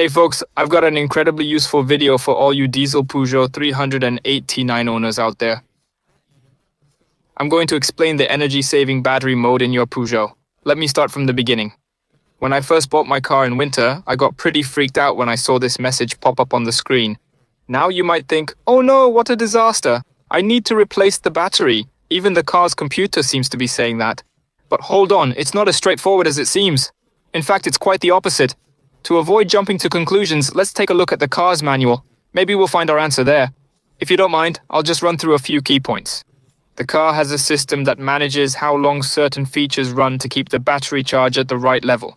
Hey folks, I've got an incredibly useful video for all you diesel Peugeot 389 owners out there. I'm going to explain the energy-saving battery mode in your Peugeot. Let me start from the beginning. When I first bought my car in winter, I got pretty freaked out when I saw this message pop up on the screen. Now you might think, oh no, what a disaster. I need to replace the battery. Even the car's computer seems to be saying that. But hold on, it's not as straightforward as it seems. In fact, it's quite the opposite. To avoid jumping to conclusions, let's take a look at the car's manual. Maybe we'll find our answer there. If you don't mind, I'll just run through a few key points. The car has a system that manages how long certain features run to keep the battery charge at the right level.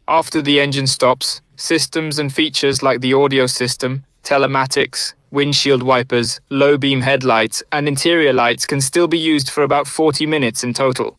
After the engine stops, systems and features like the audio system, telematics, windshield wipers, low-beam headlights, and interior lights can still be used for about 40 minutes in total.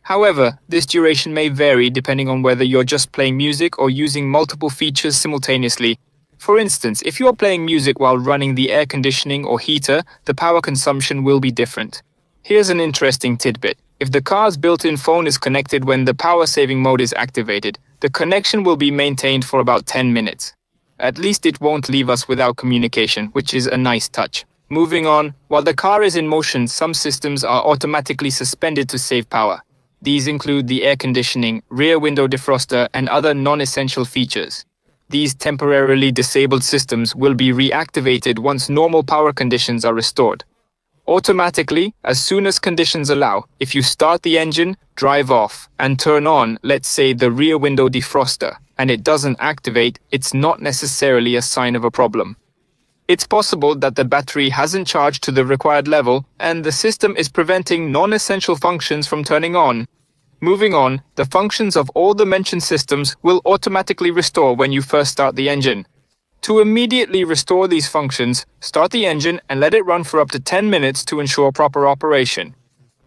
However, this duration may vary depending on whether you're just playing music or using multiple features simultaneously. For instance, if you're playing music while running the air conditioning or heater, the power consumption will be different. Here's an interesting tidbit. If the car's built-in phone is connected when the power-saving mode is activated, the connection will be maintained for about 10 minutes. At least it won't leave us without communication, which is a nice touch. Moving on, while the car is in motion, some systems are automatically suspended to save power. These include the air conditioning, rear window defroster, and other non-essential features. These temporarily disabled systems will be reactivated once normal power conditions are restored. Automatically, as soon as conditions allow, if you start the engine, drive off, and turn on, let's say, the rear window defroster, and it doesn't activate, it's not necessarily a sign of a problem. It's possible that the battery hasn't charged to the required level, and the system is preventing non-essential functions from turning on. Moving on, the functions of all the mentioned systems will automatically restore when you first start the engine. To immediately restore these functions, start the engine and let it run for up to 10 minutes to ensure proper operation.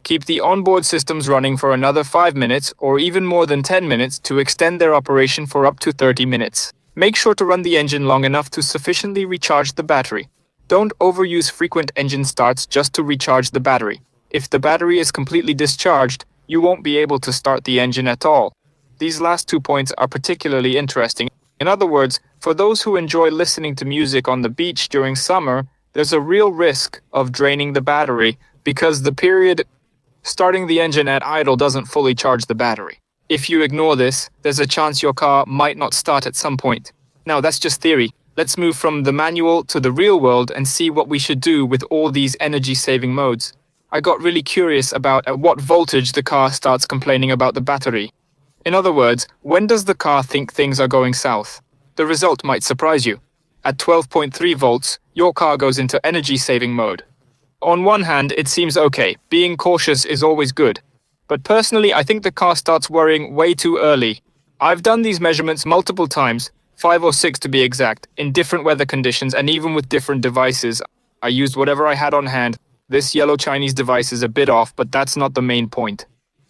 Keep the onboard systems running for another 5 minutes or even more than 10 minutes to extend their operation for up to 30 minutes. Make sure to run the engine long enough to sufficiently recharge the battery. Don't overuse frequent engine starts just to recharge the battery. If the battery is completely discharged, you won't be able to start the engine at all. These last 2 points are particularly interesting. In other words, for those who enjoy listening to music on the beach during summer, there's a real risk of draining the battery because the period starting the engine at idle doesn't fully charge the battery. If you ignore this, there's a chance your car might not start at some point. Now, that's just theory. Let's move from the manual to the real world and see what we should do with all these energy-saving modes. I got really curious about at what voltage the car starts complaining about the battery. In other words, when does the car think things are going south? The result might surprise you. At 12.3 volts, your car goes into energy-saving mode. On one hand, it seems okay. Being cautious is always good. But personally, I think the car starts worrying way too early. I've done these measurements multiple times, 5 or 6 to be exact, in different weather conditions and even with different devices. I used whatever I had on hand. This yellow Chinese device is a bit off, but that's not the main point.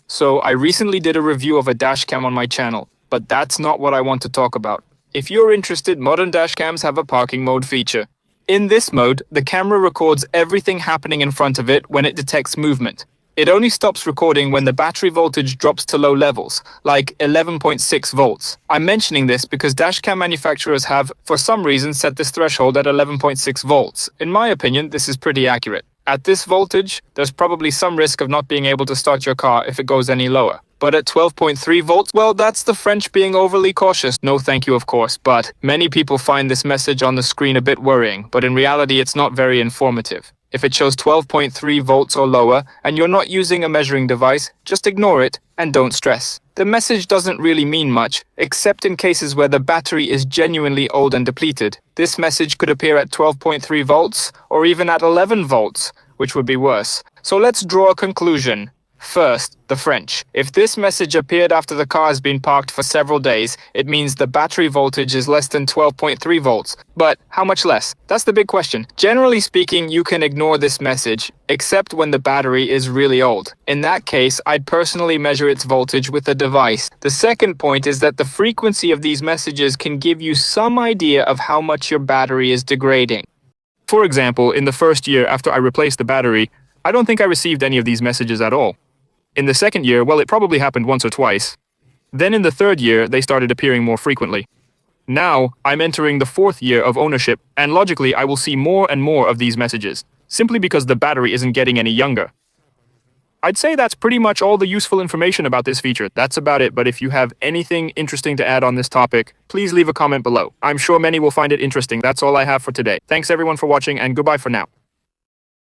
So I recently did a review of a dashcam on my channel, but that's not what I want to talk about. If you're interested, modern dashcams have a parking mode feature. In this mode, the camera records everything happening in front of it when it detects movement. It only stops recording when the battery voltage drops to low levels, like 11.6 volts. I'm mentioning this because dashcam manufacturers have, for some reason, set this threshold at 11.6 volts. In my opinion, this is pretty accurate. At this voltage, there's probably some risk of not being able to start your car if it goes any lower. But at 12.3 volts, well, that's the French being overly cautious. No thank you, of course, but many people find this message on the screen a bit worrying, but in reality, it's not very informative. If it shows 12.3 volts or lower, and you're not using a measuring device, just ignore it and don't stress. The message doesn't really mean much, except in cases where the battery is genuinely old and depleted. This message could appear at 12.3 volts, or even at 11 volts, which would be worse. So let's draw a conclusion. First, the French. If this message appeared after the car has been parked for several days, it means the battery voltage is less than 12.3 volts. But how much less? That's the big question. Generally speaking, you can ignore this message, except when the battery is really old. In that case, I'd personally measure its voltage with a device. The second point is that the frequency of these messages can give you some idea of how much your battery is degrading. For example, in the first year after I replaced the battery, I don't think I received any of these messages at all. In the second year, well, it probably happened once or twice. Then in the third year, they started appearing more frequently. Now, I'm entering the fourth year of ownership, and logically I will see more and more of these messages, simply because the battery isn't getting any younger. I'd say that's pretty much all the useful information about this feature. That's about it, but if you have anything interesting to add on this topic, please leave a comment below. I'm sure many will find it interesting. That's all I have for today. Thanks everyone for watching, and goodbye for now.